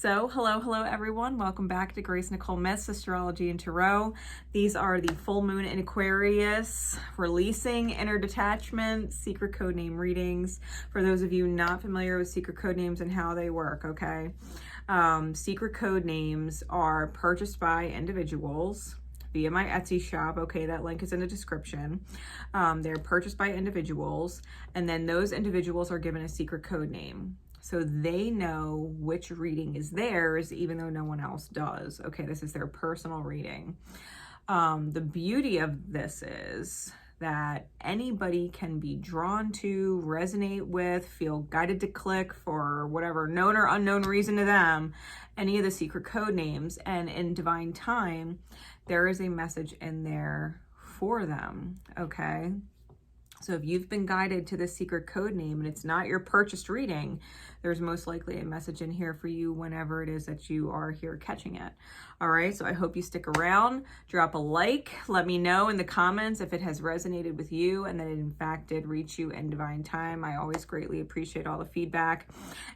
So, hello everyone. Welcome back to Nicole Myths, Astrology and Tarot. These are the full moon in Aquarius, releasing, inner detachment, secret code name readings. For those of you not familiar with secret code names and how they work, okay? Secret code names are purchased by individuals via my Etsy shop. Okay, that link is in the description. They're purchased by individuals, and then those individuals are given a secret code name. So they know which reading is theirs, even though no one else does. Okay, this is their personal reading. The beauty of this is that anybody can be drawn to, resonate with, feel guided to click for whatever known or unknown reason to them, any of the secret code names. And in divine time, there is a message in there for them, okay? So if you've been guided to this secret code name and it's not your purchased reading, there's most likely a message in here for you whenever it is that you are here catching it. All right, so I hope you stick around, drop a like, let me know in the comments if it has resonated with you and that it in fact did reach you in divine time. I always greatly appreciate all the feedback.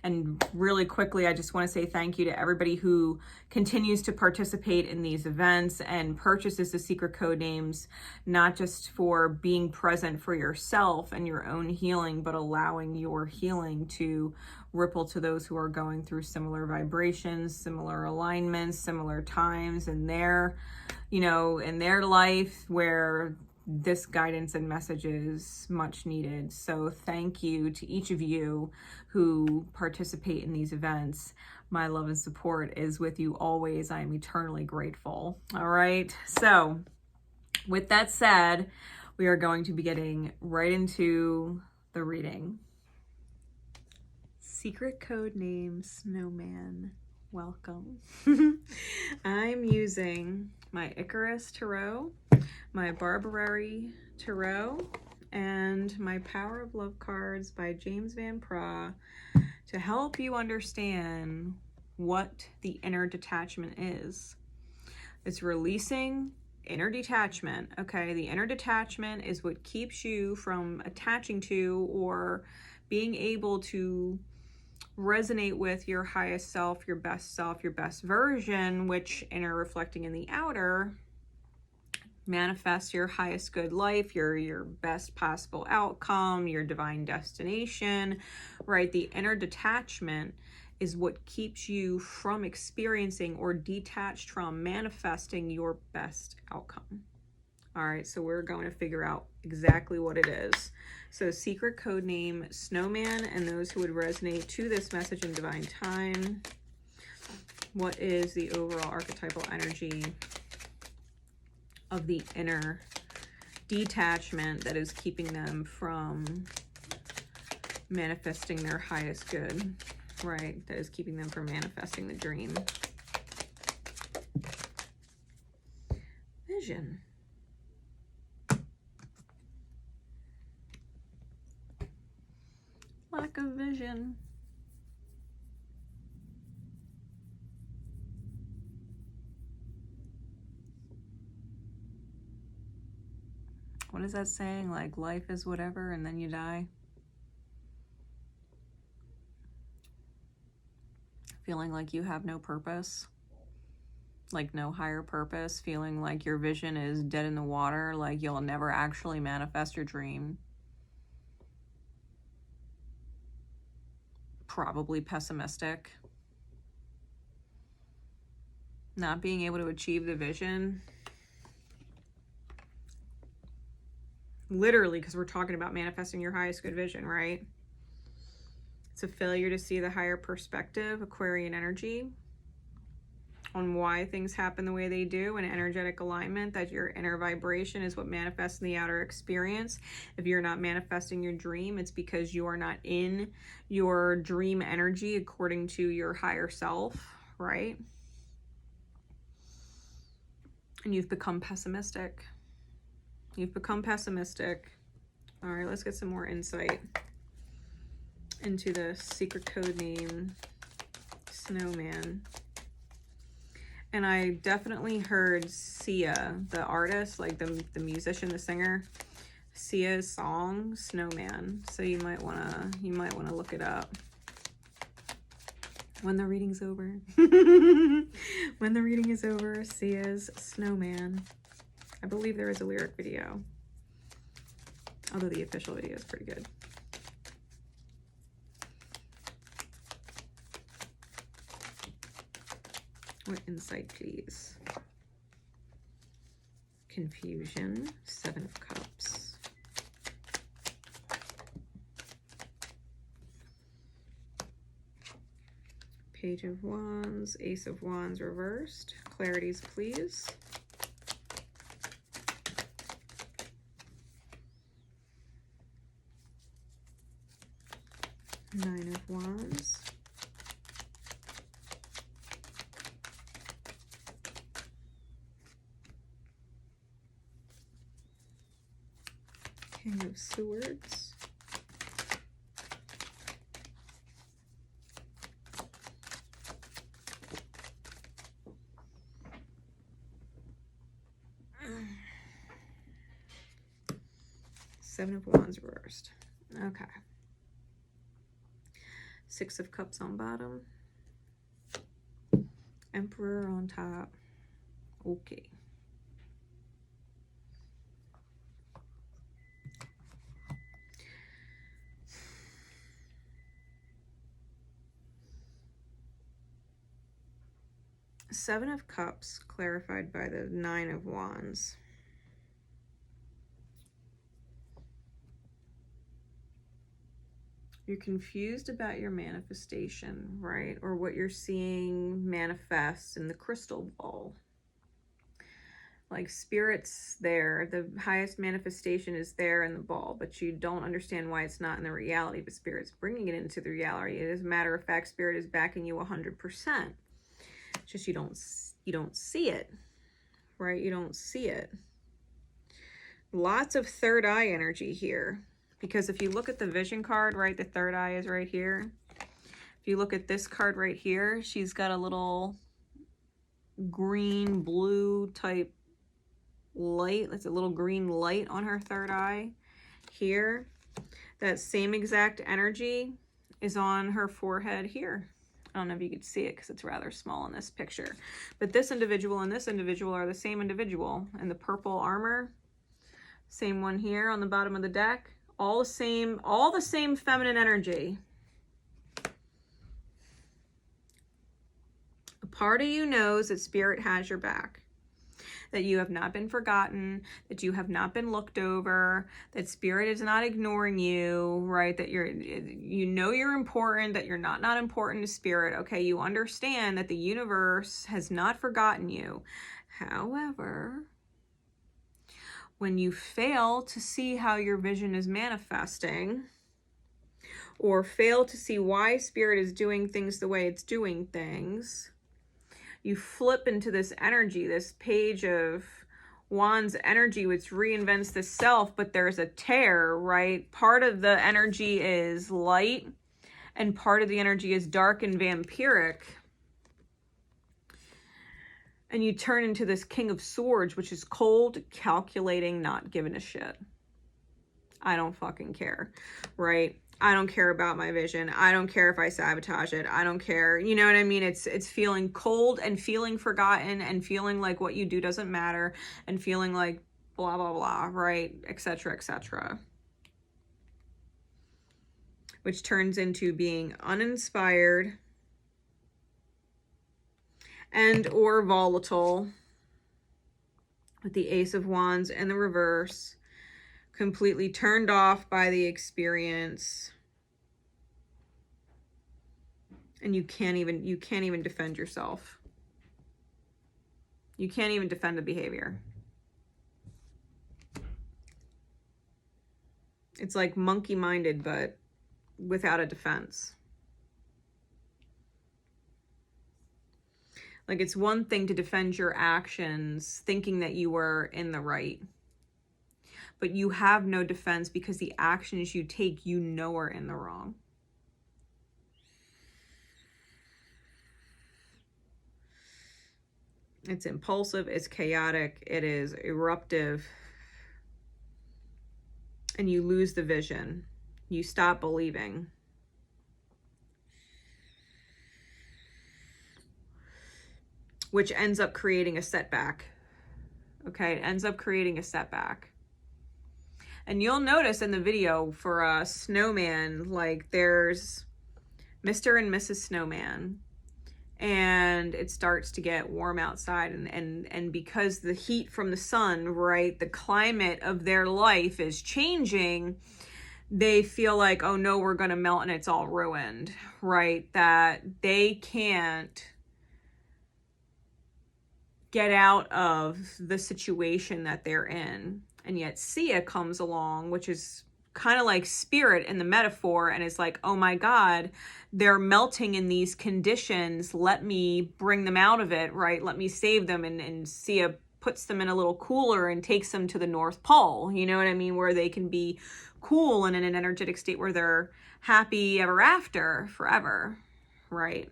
And really quickly, I just want to say thank you to everybody who continues to participate in these events and purchases the secret code names, not just for being present for yourself and your own healing, but allowing your healing to ripple to those who are going through similar vibrations, similar alignments, similar times in their, in their life where this guidance and message is much needed. So thank you to each of you who participate in these events. My love and support is with you always. I am eternally grateful. All right. So with that said, we are going to be getting right into the reading. Secret code name Snowman. Welcome. I'm using my Icarus Tarot, my Barberry Tarot, and my Power of Love cards by James Van Praagh to help you understand what the inner detachment is. It's releasing inner detachment, okay? The inner detachment is what keeps you from attaching to or being able to resonate with your highest self, your best version, which inner reflecting in the outer manifests your highest good life, your best possible outcome, your divine destination, right? The inner detachment is what keeps you from experiencing or detached from manifesting your best outcome. All right, so we're going to figure out exactly what it is. So secret code name Snowman, and those who would resonate to this message in divine time. What is the overall archetypal energy of the inner detachment that is keeping them from manifesting their highest good, right? That is keeping them from manifesting the dream. Vision. Lack of vision. What is that saying? Like, life is whatever and then you die? Feeling like you have no purpose, like no higher purpose, feeling like your vision is dead in the water, like you'll never actually manifest your dream. Probably pessimistic. Not being able to achieve the vision. Literally, because we're talking about manifesting your highest good vision, right? It's a failure to see the higher perspective, Aquarian energy, on why things happen the way they do, and energetic alignment, that your inner vibration is what manifests in the outer experience. If you're not manifesting your dream, it's because you are not in your dream energy according to your higher self, right? And you've become pessimistic. You've become pessimistic. All right, let's get some more insight into the secret code name Snowman. And I definitely heard Sia, the artist, like the musician, the singer, Sia's song Snowman. So you might wanna look it up. when the reading's over. When the reading is over, Sia's Snowman. I believe there is a lyric video, although the official video is pretty good. What insight, please? Confusion, 7 of Cups. Page of Wands, Ace of Wands reversed. Clarities, please. Nine of Wands. King of Swords. Seven of Wands reversed. Okay. 6 of Cups on bottom. Emperor on top. Okay. Seven of Cups clarified by the 9 of Wands. You're confused about your manifestation, right? Or what you're seeing manifest in the crystal ball. Like spirit's there, the highest manifestation is there in the ball, but you don't understand why it's not in the reality, but spirit's bringing it into the reality. As a matter of fact, spirit is backing you 100%. Just you don't see it, right? You don't see it. Lots of third eye energy here. Because if you look at the vision card, right, the third eye is right here. If you look at this card right here, she's got a little green, blue type light. That's a little green light on her third eye here. That same exact energy is on her forehead here. I don't know if you could see it because it's rather small in this picture. But this individual and this individual are the same individual. And the purple armor, same one here on the bottom of the deck. All the same feminine energy. A part of you knows that spirit has your back. That you have not been forgotten, that you have not been looked over, that spirit is not ignoring you, right? That you know you're important, that you're not important to spirit. Okay, you understand that the universe has not forgotten you. However, when you fail to see how your vision is manifesting, or fail to see why spirit is doing things the way it's doing things, you flip into this energy, this Page of Wands energy, which reinvents the self, but there's a tear, right? Part of the energy is light, and part of the energy is dark and vampiric. And you turn into this King of Swords, which is cold, calculating, not giving a shit. I don't fucking care, right? I don't care about my vision. I don't care if I sabotage it. I don't care. You know what I mean? It's feeling cold and feeling forgotten and feeling like what you do doesn't matter and feeling like blah, blah, blah, right? Etc., etc. Which turns into being uninspired and or volatile with the Ace of Wands in the reverse, completely turned off by the experience, and you can't even defend yourself. You can't even defend the behavior. It's like monkey-minded, but without a defense. Like, it's one thing to defend your actions thinking that you were in the right, but you have no defense because the actions you take, you know, are in the wrong. It's impulsive, it's chaotic, it is eruptive, and you lose the vision. You stop believing. which ends up creating a setback. Okay, it ends up creating a setback. And you'll notice in the video for Snowman, like there's Mr. and Mrs. Snowman, and it starts to get warm outside, and because the heat from the sun, right, the climate of their life is changing, they feel like, oh no, we're gonna melt and it's all ruined, right? That they can't get out of the situation that they're in. And yet Sia comes along, which is kind of like spirit in the metaphor, and it's like, oh my God, they're melting in these conditions. Let me bring them out of it, right? Let me save them. And Sia puts them in a little cooler and takes them to the North Pole. You know what I mean? Where they can be cool and in an energetic state where they're happy ever after, forever, right?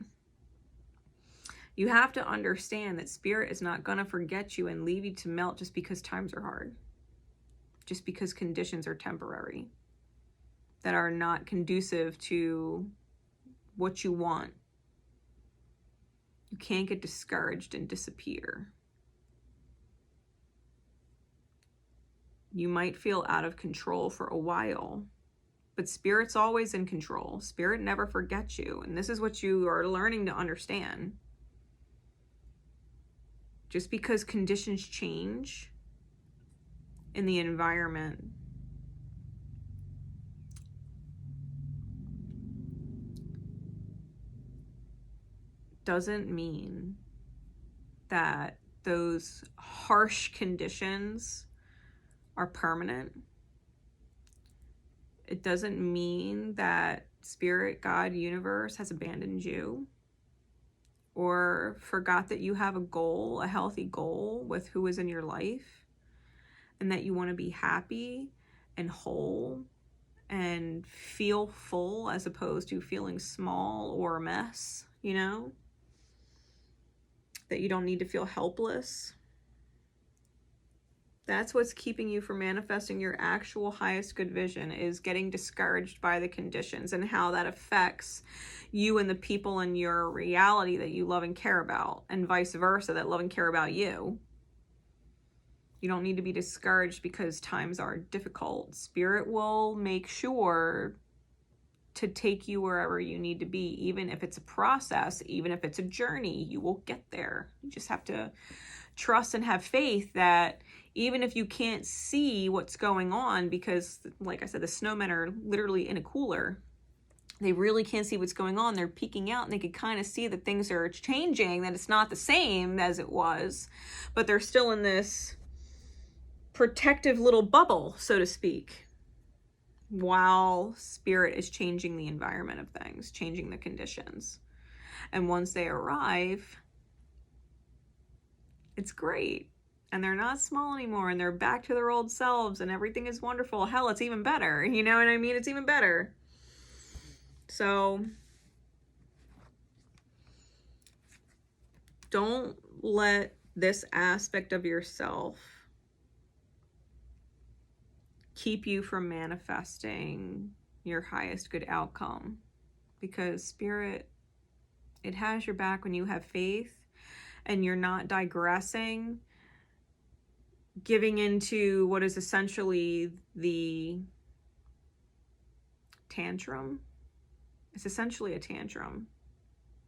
You have to understand that spirit is not going to forget you and leave you to melt just because times are hard. Just because conditions are temporary, that are not conducive to what you want. You can't get discouraged and disappear. You might feel out of control for a while, but spirit's always in control. Spirit never forgets you. And this is what you are learning to understand. Just because conditions change in the environment doesn't mean that those harsh conditions are permanent. It doesn't mean that spirit, God, universe has abandoned you or forgot that you have a goal, a healthy goal with who is in your life, and that you want to be happy and whole and feel full as opposed to feeling small or a mess, you know? That you don't need to feel helpless. That's what's keeping you from manifesting your actual highest good vision, is getting discouraged by the conditions and how that affects you and the people in your reality that you love and care about, and vice versa, that love and care about you. You don't need to be discouraged because times are difficult. Spirit will make sure to take you wherever you need to be, even if it's a process, even if it's a journey, you will get there. You just have to trust and have faith that even if you can't see what's going on, because like I said, the snowmen are literally in a cooler. They really can't see what's going on. They're peeking out and they can kind of see that things are changing, that it's not the same as it was, but they're still in this protective little bubble, so to speak, while spirit is changing the environment of things, changing the conditions. And once they arrive, it's great. And they're not small anymore, and they're back to their old selves, and everything is wonderful. Hell, it's even better. You know what I mean? It's even better. So don't let this aspect of yourself keep you from manifesting your highest good outcome, because spirit, it has your back when you have faith and you're not digressing, giving into what is essentially the tantrum. It's essentially a tantrum.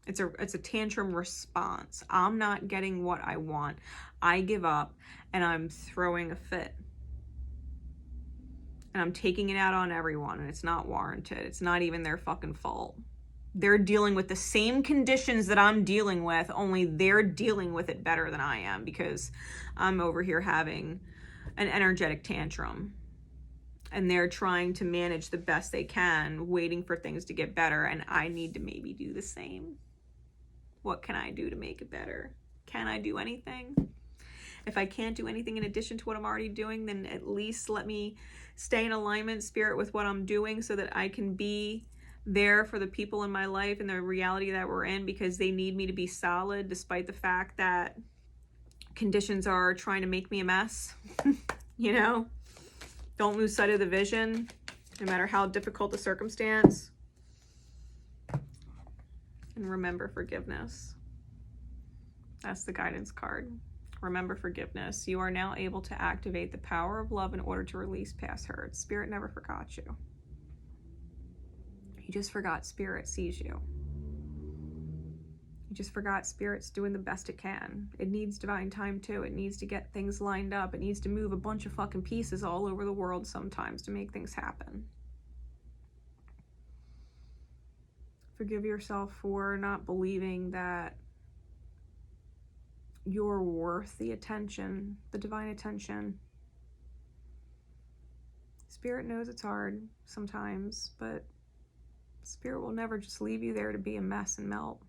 It's a tantrum response. I'm not getting what I want. I give up and I'm throwing a fit. And I'm taking it out on everyone, and it's not warranted. It's not even their fucking fault. They're dealing with the same conditions that I'm dealing with, only they're dealing with it better than I am, because I'm over here having an energetic tantrum. And they're trying to manage the best they can, waiting for things to get better, and I need to maybe do the same. What can I do to make it better? Can I do anything? If I can't do anything in addition to what I'm already doing, then at least let me stay in alignment, spirit, with what I'm doing, so that I can be there for the people in my life and the reality that we're in, because they need me to be solid despite the fact that conditions are trying to make me a mess. You know, don't lose sight of the vision, no matter how difficult the circumstance. And remember forgiveness. That's the guidance card. Remember forgiveness. You are now able to activate the power of love in order to release past hurts. Spirit never forgot you. You just forgot Spirit sees you. You just forgot Spirit's doing the best it can. It needs divine time too. It needs to get things lined up. It needs to move a bunch of fucking pieces all over the world sometimes to make things happen. Forgive yourself for not believing that you're worth the attention, the divine attention. Spirit knows it's hard sometimes, but Spirit will never just leave you there to be a mess and melt.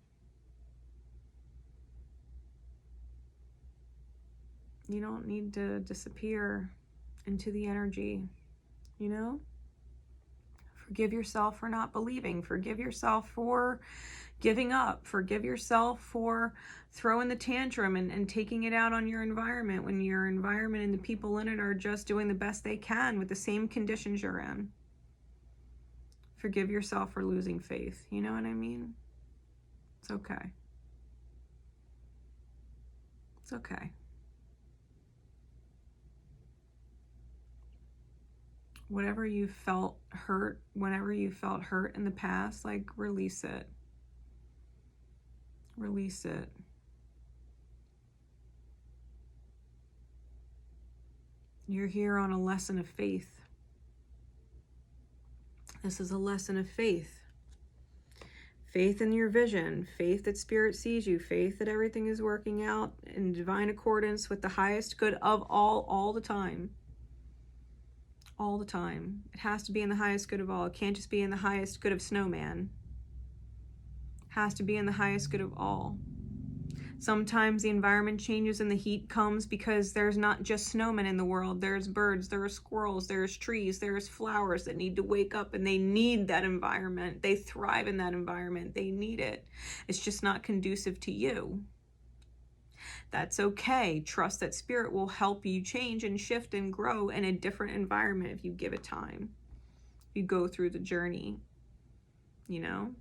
You don't need to disappear into the energy, you know? Forgive yourself for not believing. Forgive yourself for giving up. Forgive yourself for throwing the tantrum and taking it out on your environment when your environment and the people in it are just doing the best they can with the same conditions you're in. Forgive yourself for losing faith. You know what I mean? It's okay. It's okay. Whatever you felt hurt, whenever you felt hurt in the past, like, release it. Release it. You're here on a lesson of faith. This is a lesson of faith. Faith in your vision, faith that Spirit sees you, faith that everything is working out in divine accordance with the highest good of all the time. All the time. It has to be in the highest good of all. It can't just be in the highest good of Snowman. It has to be in the highest good of all. Sometimes the environment changes and the heat comes because there's not just snowmen in the world. There's birds, there are squirrels, there's trees, there's flowers that need to wake up, and they need that environment. They thrive in that environment. They need it. It's just not conducive to you. That's okay. Trust that Spirit will help you change and shift and grow in a different environment if you give it time. You go through the journey, you know?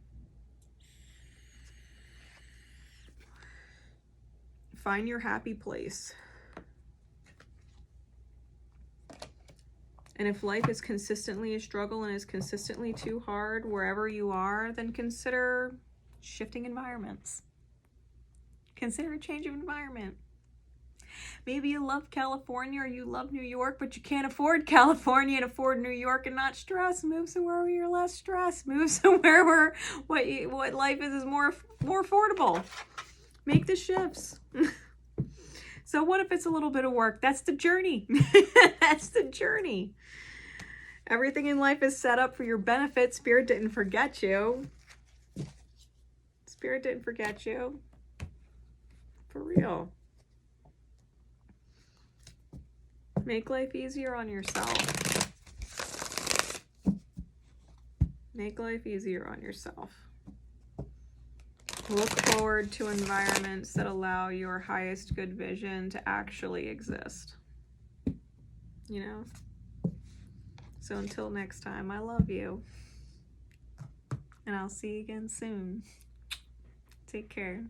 Find your happy place. And if life is consistently a struggle and is consistently too hard wherever you are, then consider shifting environments. Consider a change of environment. Maybe you love California or you love New York, but you can't afford California and afford New York and not stress. Move somewhere where you're less stressed. Move somewhere where what life is more affordable. Make the shifts. So what if it's a little bit of work? That's the journey. That's the journey. Everything in life is set up for your benefit. Spirit didn't forget you. Spirit didn't forget you. For real. Make life easier on yourself. Make life easier on yourself. Look forward to environments that allow your highest good vision to actually exist. You know? So until next time, I love you. And I'll see you again soon. Take care.